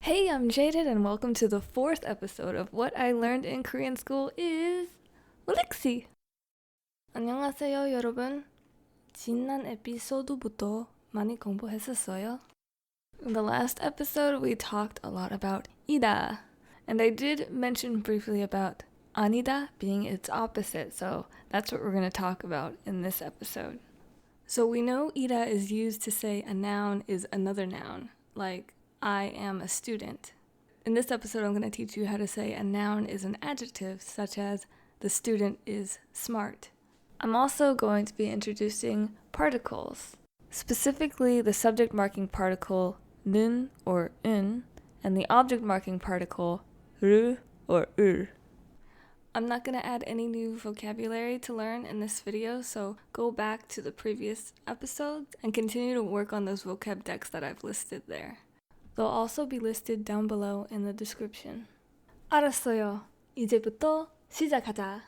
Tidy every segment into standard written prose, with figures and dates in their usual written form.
Hey, I'm Jaded and welcome to the 4th episode of What I Learned in Korean School is WILIKSI. 안녕하세요, 여러분. 지난 에피소드부터 많이 공부했었어요. In the last episode, we talked a lot about ida, and I did mention briefly about 아니다 being its opposite, so that's what we're going to talk about in this episode. So we know ida is used to say a noun is another noun, like I am a student. In this episode, I'm going to teach you how to say a noun is an adjective, such as the student is smart. I'm also going to be introducing particles, specifically the subject marking particle 는 or 은 and the object marking particle 르 or 을. I'm not going to add any new vocabulary to learn in this video, so go back to the previous episodes and continue to work on those vocab decks that I've listed there. They'll also be listed down below in the description. 알았어요. 이제부터 시작하자.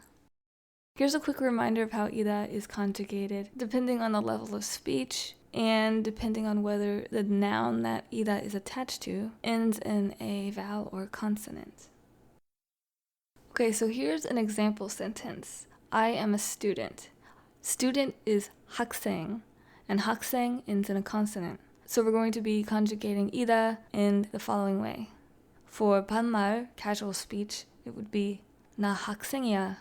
Here's a quick reminder of how ida is conjugated, depending on the level of speech and depending on whether the noun that ida is attached to ends in a vowel or consonant. Okay, so here's an example sentence. I am a student. Student is 학생, and 학생 ends in a consonant. So we're going to be conjugating ida in the following way. For 반말, casual speech, it would be 나 학생이야.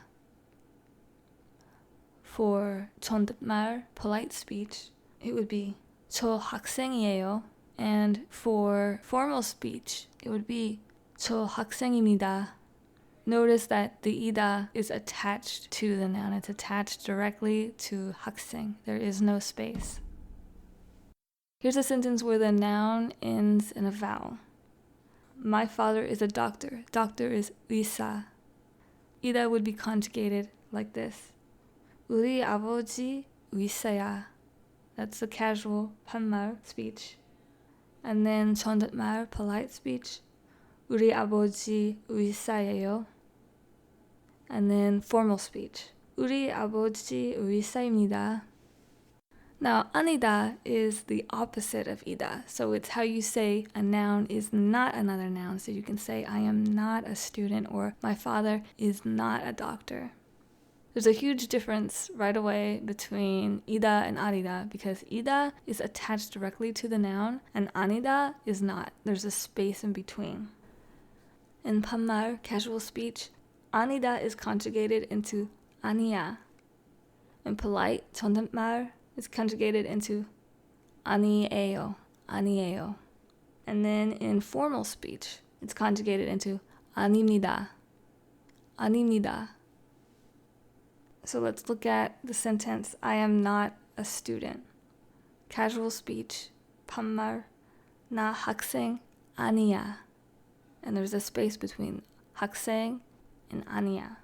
For 존댓말, polite speech, it would be 저 학생이에요. And for formal speech, it would be 저 학생입니다. Notice that the ida is attached to the noun. It's attached directly to 학생. There is no space. Here's a sentence where the noun ends in a vowel. My father is a doctor. Doctor is 의사. ida would be conjugated like this. 우리 아버지 의사야. That's the casual 반말 speech. And then 존댓말, polite speech. 우리 아버지 의사예요. And then formal speech. 우리 아버지 의사입니다. Now, 아니다 is the opposite of ida, so it's how you say a noun is not another noun. So you can say, I am not a student, or my father is not a doctor. There's a huge difference right away between ida and 아니다, because ida is attached directly to the noun, and 아니다 is not. There's a space in between. In 반말, casual speech, 아니다 is conjugated into 아니야. In polite, 존댓말, is conjugated into 아니에요, 아니에요. And then in formal speech, it's conjugated into 아닙니다, 아닙니다. So let's look at the sentence, I am not a student. Casual speech, 반말, 나 학생 아니야. And there's a space between 학생 and 아니야.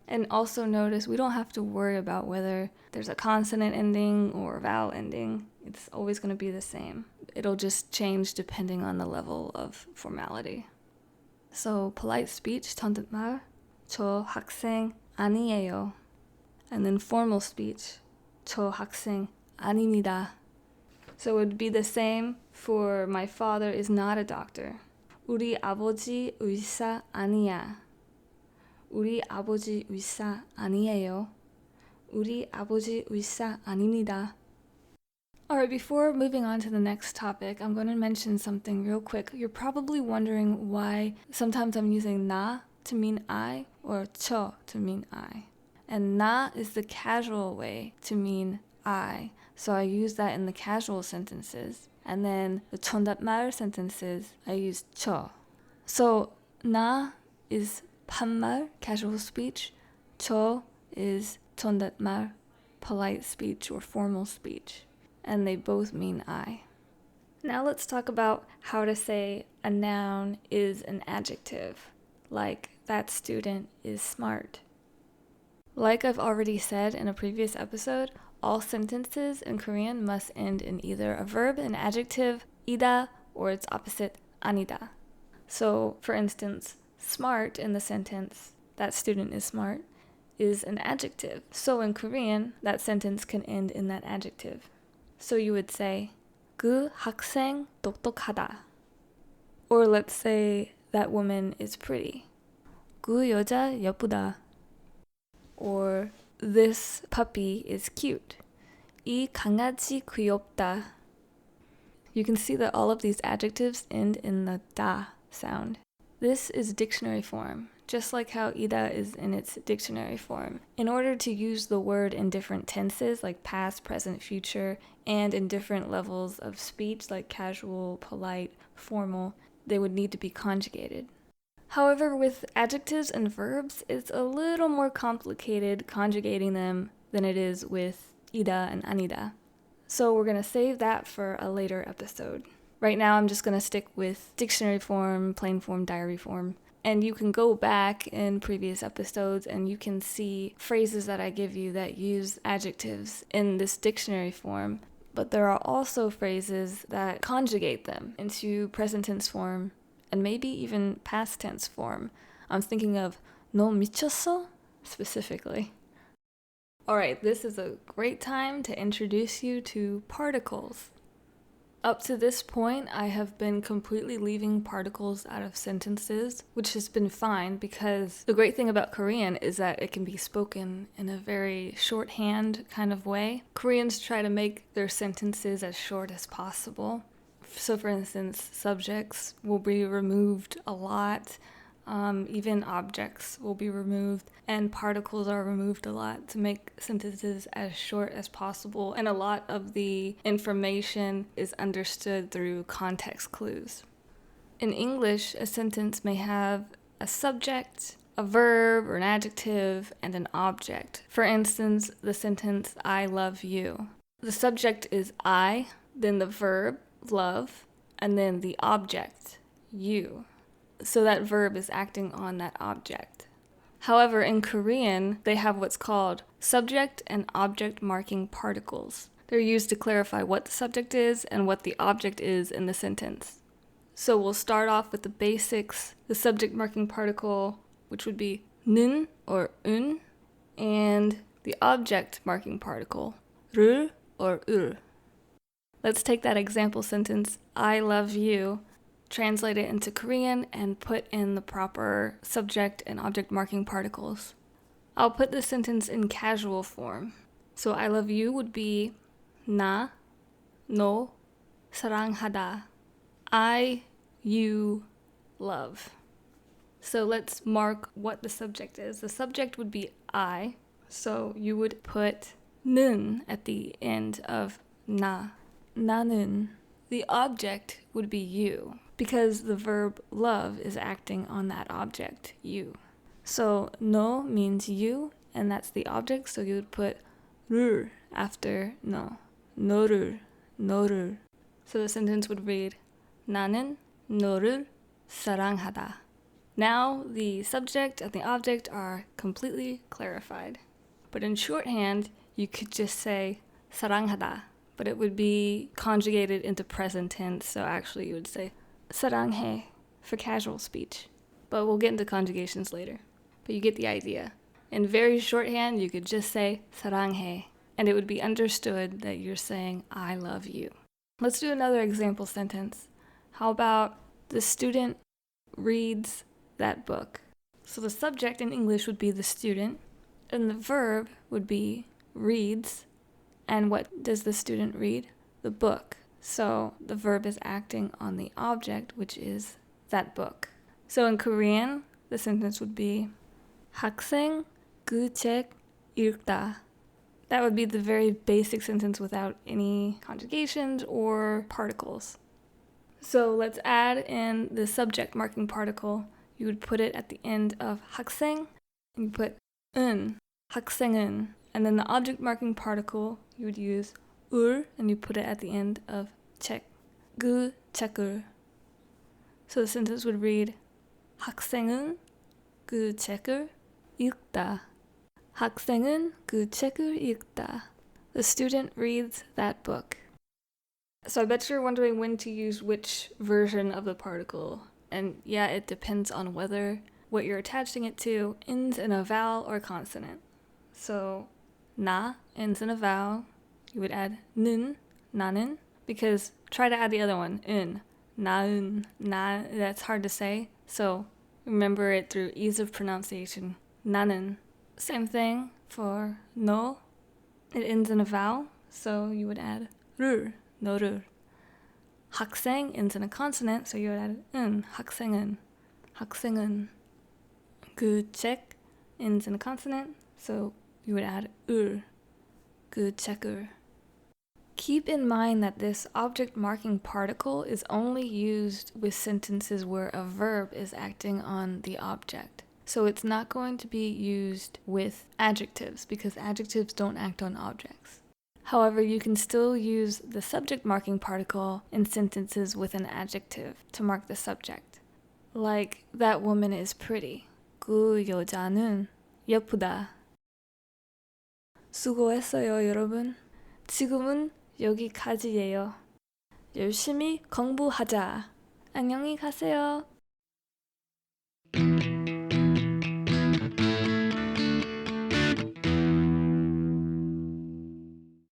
And also notice we don't have to worry about whether there's a consonant ending or a vowel ending. It's always going to be the same. It'll just change depending on the level of formality. So polite speech, 존댓말, 저 학생 아니에요. And then formal speech, 저 학생 아닙니다. So it would be the same for my father is not a doctor. 우리 아버지 의사 아니야. 우리 아버지 의사 아니에요. 우리 아버지 의사 아닙니다. Alright, before moving on to the next topic, I'm going to mention something real quick. You're probably wondering why sometimes I'm using 나 to mean I or 저 to mean I. And 나 is the casual way to mean I. So I use that in the casual sentences. And then the 존댓말 sentences, I use 저. So 나 is 반말, casual speech. 저 is 존댓말, polite speech or formal speech. And they both mean I. Now let's talk about how to say a noun is an adjective, like that student is smart. Like I've already said in a previous episode, all sentences in Korean must end in either a verb, an adjective, ida, or its opposite, 아니다. So, for instance, smart in the sentence, that student is smart, is an adjective. So in Korean, that sentence can end in that adjective. So you would say, 그 학생 똑똑하다. Or let's say that woman is pretty. 그 여자 예쁘다. Or this puppy is cute. 이 강아지 귀엽다. You can see that all of these adjectives end in the da sound. This is dictionary form, just like how ida is in its dictionary form. In order to use the word in different tenses, like past, present, future, and in different levels of speech, like casual, polite, formal, they would need to be conjugated. However, with adjectives and verbs, it's a little more complicated conjugating them than it is with ida and anida. So we're going to save that for a later episode. Right now, I'm just going to stick with dictionary form, plain form, diary form. And you can go back in previous episodes and you can see phrases that I give you that use adjectives in this dictionary form. But there are also phrases that conjugate them into present tense form and maybe even past tense form. I'm thinking of 너 미쳤어? Specifically. Alright, this is a great time to introduce you to particles. Up to this point, I have been completely leaving particles out of sentences, which has been fine because the great thing about Korean is that it can be spoken in a very shorthand kind of way. Koreans try to make their sentences as short as possible. So for instance, subjects will be removed a lot. Even objects will be removed, and particles are removed a lot to make sentences as short as possible, and a lot of the information is understood through context clues. In English, a sentence may have a subject, a verb or an adjective, and an object. For instance, the sentence, I love you. The subject is I, then the verb, love, and then the object, you. So that verb is acting on that object. However, in Korean, they have what's called subject and object marking particles. They're used to clarify what the subject is and what the object is in the sentence. So we'll start off with the basics, the subject marking particle, which would be 는 or un, and the object marking particle, 를 or 을. Let's take that example sentence, I love you, translate it into Korean, and put in the proper subject and object marking particles. I'll put the sentence in casual form. So I love you would be 나, 너, 사랑하다. I, you, love. So let's mark what the subject is. The subject would be I, so you would put 는 at the end of 나. 나는. The object would be you, because the verb love is acting on that object, you. So no means you, and that's the object, so you would put 를 after no. 너를, 너를. So the sentence would read 나는 너를 사랑하다. Now the subject and the object are completely clarified. But in shorthand, you could just say 사랑하다, but it would be conjugated into present tense, so actually you would say 사랑해 for casual speech. But we'll get into conjugations later. But you get the idea. In very shorthand, you could just say 사랑해, and it would be understood that you're saying I love you. Let's do another example sentence. How about the student reads that book? So the subject in English would be the student, and the verb would be reads. And what does the student read? The book. So the verb is acting on the object, which is that book. So in Korean, the sentence would be 학생 그 책 읽다. That would be the very basic sentence without any conjugations or particles. So let's add in the subject marking particle. You would put it at the end of 학생, and you put 은, 학생은. And then the object marking particle, you would use 을, and you put it at the end of 책, 그 책을. So the sentence would read 학생은 그 책을 읽다. 학생은 그 책을 읽다. The student reads that book. So I bet you're wondering when to use which version of the particle. And yeah, it depends on whether what you're attaching it to ends in a vowel or consonant. So 나 ends in a vowel. You would add 는, 나는, because try to add the other one, 은, 나은, that's hard to say. So remember it through ease of pronunciation. 나는. Same thing for no. It ends in a vowel, so you would add 를, 너를. 학생 ends in a consonant, so you would add 학생은, 학생은. 그 책 ends in a consonant, so you would add 을, 그 책을. Keep in mind that this object marking particle is only used with sentences where a verb is acting on the object. So it's not going to be used with adjectives because adjectives don't act on objects. However, you can still use the subject marking particle in sentences with an adjective to mark the subject. Like, that woman is pretty. 그 여자는 예쁘다. 수고했어요, 여러분. 지금은 여기까지예요. 열심히 공부하자. 안녕히 가세요.